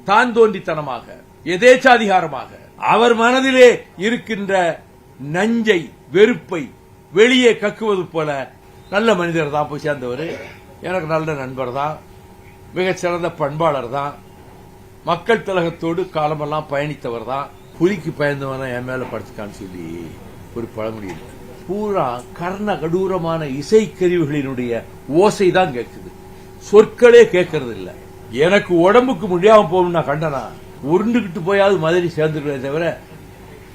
தான் தோன்றித்தனமாக, எதேச்சாதிகாரமாக அவர் மனதிலே இருக்கின்ற நஞ்சை, வெறுப்பை வெளியே கக்குவது போல நல்ல மனிதர் தான் போய் சேர்ந்தவர். எனக்கு நல்ல நண்பர் தான், மிகச்சிறந்த பண்பாளர் தான், மக்கள் திலகத்தோடு காலமெல்லாம் பயணித்தவர் தான். புலிக்கு பயந்தவன என் மேல படுத்துக்கான்னு சொல்லி ஒரு பழமொழி இருக்கு. பூரா கர்ண கடூரமான இசைக்கருவிகளினுடைய ஓசை தான் கேட்குது, சொற்களே கேட்கறது இல்ல. எனக்கு உடம்புக்கு முடியாம போகும் நான் கண்டனா உருண்டுகிட்டு போயாவது மதுரை சேர்ந்துருவே தவிர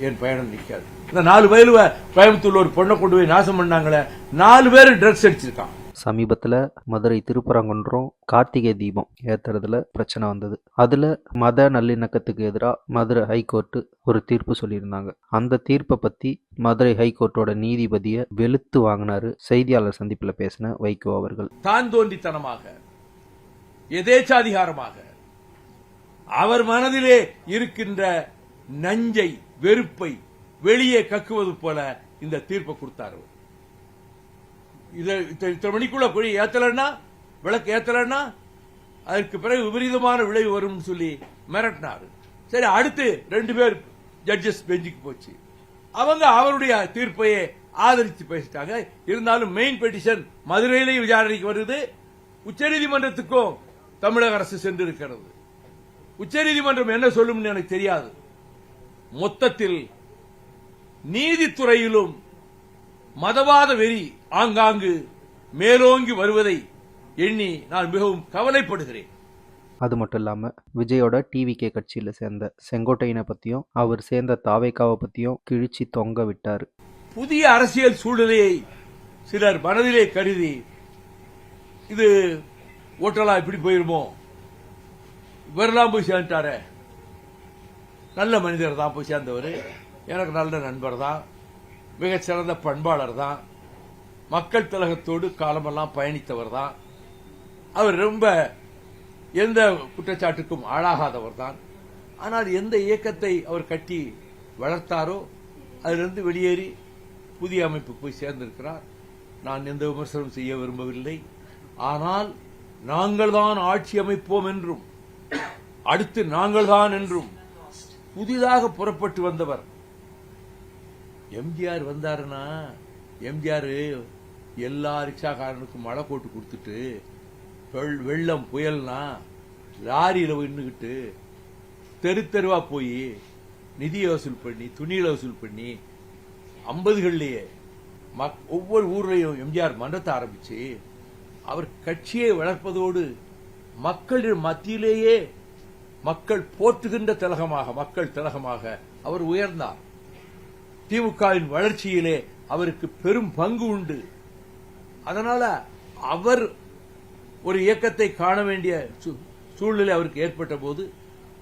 என் பயணம் நிக்காது. இந்த 4 வயலு கோயம்புத்தூர்ல ஒரு பொண்ணை கொண்டு போய் நாசம் பண்ணாங்களே, 4 பேர் ட்ரக்ஸ் அடிச்சிருக்கான். சமீபத்தில் மதுரை திருப்பரங்குன்றம் கார்த்திகை தீபம் ஏற்றுறதுல பிரச்சனை வந்தது. அதில் மத நல்லிணக்கத்துக்கு எதிராக மதுரை ஹைகோர்ட்டு ஒரு தீர்ப்பு சொல்லியிருந்தாங்க. அந்த தீர்ப்பை பற்றி மதுரை ஹைகோர்ட்டோட நீதிபதியை வெளுத்து வாங்கினாரு செய்தியாளர் சந்திப்பில் பேசின வைகோ அவர்கள். தான் தோன்றித்தனமாக, எதேச்சாதிகாரமாக அவர் மனதிலே இருக்கின்ற நஞ்சை, வெறுப்பை வெளியே கக்குவது போல இந்த தீர்ப்பை கொடுத்தாரு. இத்தனை மணிக்குள்ள குழி ஏத்தலன்னா, விளக்கு ஏத்தலன்னா அதற்கு பிறகு விபரீதமான விளைவு வரும் சொல்லி மிரட்டினாரு. சரி, அடுத்து 2 பேர் ஜட்ஜஸ் பெஞ்சுக்கு போச்சு. அவங்க அவருடைய தீர்ப்பையே ஆதரித்து பேசிட்டாங்க. இருந்தாலும் மெயின் பெட்டிஷன் மதுரையிலேயே விசாரணைக்கு வருது. உச்சநீதிமன்றத்துக்கும் தமிழக அரசு சென்றிருக்கிறது. உச்சநீதிமன்றம் என்ன சொல்லும் எனக்கு தெரியாது. மொத்தத்தில் நீதித்துறையிலும் மதவாத வெறி ஆங்காங்கு மேலோங்கி வருவதை எண்ணி நான் மிகவும் கவலைப்படுகிறேன். அது மட்டும் இல்லாம விஜயோட டிவிகே கட்சியில சேர்ந்த செங்கோட்டையனை பத்தியும் அவர் சேர்ந்த தாவேக்காவை பத்தியும் கிழிச்சி தொங்க விட்டாரு. புதிய அரசியல் சூழ்நிலையை சிலர் மனதிலே கருதி இது ஓட்டலா இப்படி போயிருமோ, இவரெல்லாம் போய் சேர்ந்துட்டாரு, நல்ல மனிதர் தான் போய் சேர்ந்தவர், எனக்கு நல்ல நண்பர் தான், மிகச்சிறந்த பண்பாளர் தான், மக்கள் திலகத்தோடு காலமெல்லாம் பயணித்தவர் தான், அவர் ரொம்ப எந்த குற்றச்சாட்டுக்கும் ஆளாகாதவர் தான். ஆனால் எந்த இயக்கத்தை அவர் கட்டி வளர்த்தாரோ அதிலிருந்து வெளியேறி புதிய அமைப்பு போய் சேர்ந்திருக்கிறார். நான் எந்த விமர்சனம் செய்ய விரும்பவில்லை. ஆனால் நாங்கள் தான் ஆட்சி அமைப்போம் என்றும் அடுத்து நாங்கள் தான் என்றும் புதிதாக புறப்பட்டு வந்தவர். எம்ஜிஆர் வந்தாருன்னா, எம்ஜிஆர் எல்லா ரிக்ஷாக்காரனுக்கும் மழை போட்டு கொடுத்துட்டு வெள்ளம் புயல்னா லாரியில நின்றுகிட்டு தெரு தெருவா போய் நிதியை வசூல் பண்ணி, துணியில வசூல் பண்ணி 50கள்லயே ஒவ்வொரு ஊர்லயும் எம்ஜிஆர் மன்றத்தை ஆரம்பிச்சு அவர் கட்சியை வளர்ப்பதோடு மக்களின் மத்தியிலேயே மக்கள் போற்றுகின்ற திலகமாக, மக்கள் திலகமாக அவர் உயர்ந்தார். திமுகவின் வளர்ச்சியிலே அவருக்கு பெரும் பங்கு உண்டு. அதனால அவர் ஒரு இயக்கத்தை காண வேண்டிய சூழ்நிலை அவருக்கு ஏற்பட்ட போது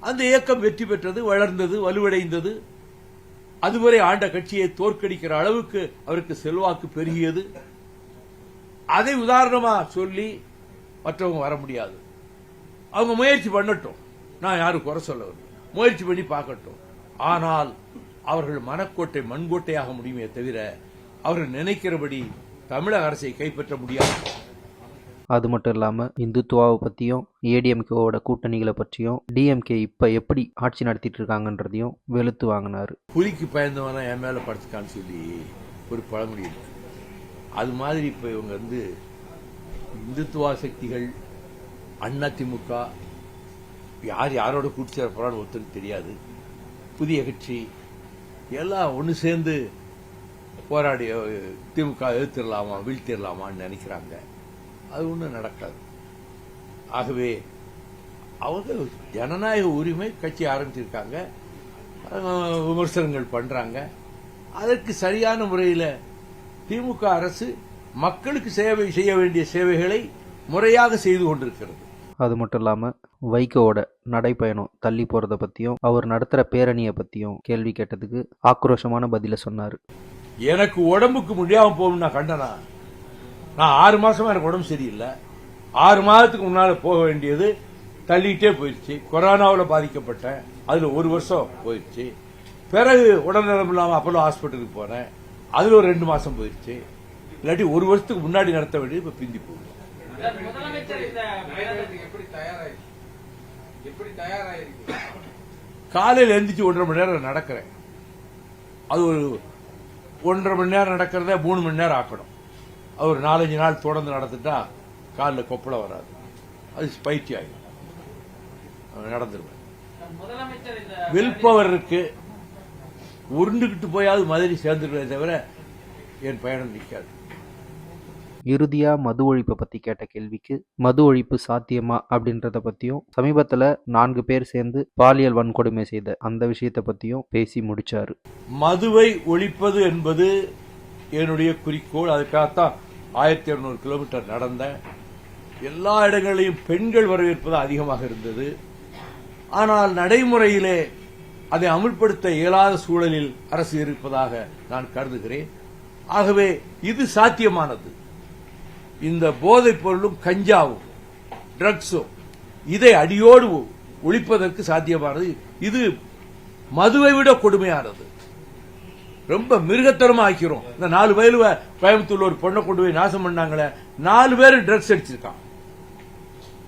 அந்த இயக்கம் வெற்றி பெற்றது, வளர்ந்தது, வலுவடைந்தது. அதுவரை ஆண்ட கட்சியை தோற்கடிக்கிற அளவுக்கு அவருக்கு செல்வாக்கு பெருகியது. அதை உதாரணமா சொல்லி மற்றவங்க வர முடியாது. அவங்க முயற்சி பண்ணட்டும், நான் யாரும் குறை சொல்ல முயற்சி பண்ணி பார்க்கட்டும். ஆனால் அவர்கள் மனக்கோட்டை மண்கோட்டையாக முடியுமே தவிர அவர்கள் நினைக்கிறபடி தமிழக அரசை கைப்பற்ற முடியாது. அது மட்டும் இல்லாமல் இந்துத்துவாவை பற்றியும் ஏடிஎம்கேவோட கூட்டணிகளை பற்றியும் டிஎம்கே இப்போ எப்படி ஆட்சி நடத்திட்டு இருக்காங்கன்றதையும் வெளுத்து வாங்கினார். புலிக்கு பயந்தவன என் மேல படுத்துக்கான்னு சொல்லி ஒரு பழமொழி இருக்கு. அது மாதிரி இப்போ இவங்க இந்துத்துவா சக்திகள், அதிமுக யாரோட கூட்டு சேர போறான்னு ஒருத்தருக்கு தெரியாது. புதிய கட்சி எல்லாம் ஒன்று சேர்ந்து போராடி திமுக எதிர்த்திடலாமா, வீழ்த்திடலாமான்னு நினைக்கிறாங்க. அது ஒன்றும் நடக்காது. ஆகவே அவங்க ஜனநாயக உரிமை கட்சி ஆரம்பிச்சிருக்காங்க, விமர்சனங்கள் பண்றாங்க. அதற்கு சரியான முறையில் திமுக அரசு மக்களுக்கு செய்ய வேண்டிய சேவைகளை முறையாக செய்து கொண்டிருக்கிறது. அது மட்டும் இல்லாமல் வைகோவோட நடைப்பயணம் தள்ளி போகிறத பற்றியும் அவர் நடத்துகிற பேரணியை பற்றியும் கேள்வி கேட்டதுக்கு ஆக்ரோஷமான பதிலை சொன்னார். எனக்கு உடம்புக்கு முடியாம போகும் நான் கண்டனா. நான் 6 மாசமா எனக்கு உடம்பு சரியில்லை. 6 மாதத்துக்கு முன்னால போக வேண்டியது தள்ளிட்டே போயிடுச்சு. கொரோனாவில் பாதிக்கப்பட்டேன், அதுல 1 வருஷம் போயிடுச்சு. பிறகு உடல்நலம் இல்லாமல் அப்போலோ ஹாஸ்பிட்டலுக்கு போனேன், அதுல ஒரு 2 மாசம் போயிடுச்சு. இல்லாட்டி 1 வருஷத்துக்கு முன்னாடி நடத்த வேண்டியது இப்ப பிந்தி போகுது. காலையில் எழுந்திரிச்சு 1.5 மணி நேரம் நடக்கிறேன். அது ஒரு 1.5 மணி நேரம் நடக்கிறத 3 மணி நேரம் ஆக்கணும். அது ஒரு 4-5 நாள் தொடர்ந்து நடந்துட்டா காலில் கொப்பளம் வராது. அது பயிற்சி ஆகும், நடந்துருவேன். வில் பவர் இருக்கு, உருண்டுகிட்டு போயாவது மதுரை சேர்ந்துருவே தவிர என் பயணம் நிற்காது. இறுதியா மது ஒழிப்பை பத்தி கேட்ட கேள்விக்கு மது ஒழிப்பு சாத்தியமா அப்படின்றத பத்தியும் சமீபத்துல 4 பேர் சேர்ந்து பாலியல் வன்கொடுமை செய்த அந்த விஷயத்தை பத்தியும் பேசி முடிச்சாரு. மதுவை ஒழிப்பது என்பது என்னுடைய குறிக்கோள். அதுக்காகத்தான் 1200 கிலோமீட்டர் நடந்த. எல்லா இடங்களிலும் பெண்கள் வரவேற்பது அதிகமாக இருந்தது. ஆனால் நடைமுறையிலே அதை அமுல்படுத்த இயலாத சூழலில் அரசு இருப்பதாக நான் கருதுகிறேன். ஆகவே இது சாத்தியமானது. இந்த போதைப் பொருளும் கஞ்சாவும் ட்ரக்ஸும் இதை அடியோடு ஒழிப்பதற்கு சாத்தியமானது. இது மதுவை விட கொடுமையானது. ரொம்ப மிருகத்தனமா ஆக்கிறோம். இந்த 4 வயது கோயம்புத்தூர்ல ஒரு பொண்ணை கொண்டு போய் நாசம் பண்ணாங்களே, 4 பேர் ட்ரக்ஸ் அடிச்சிருக்கான்.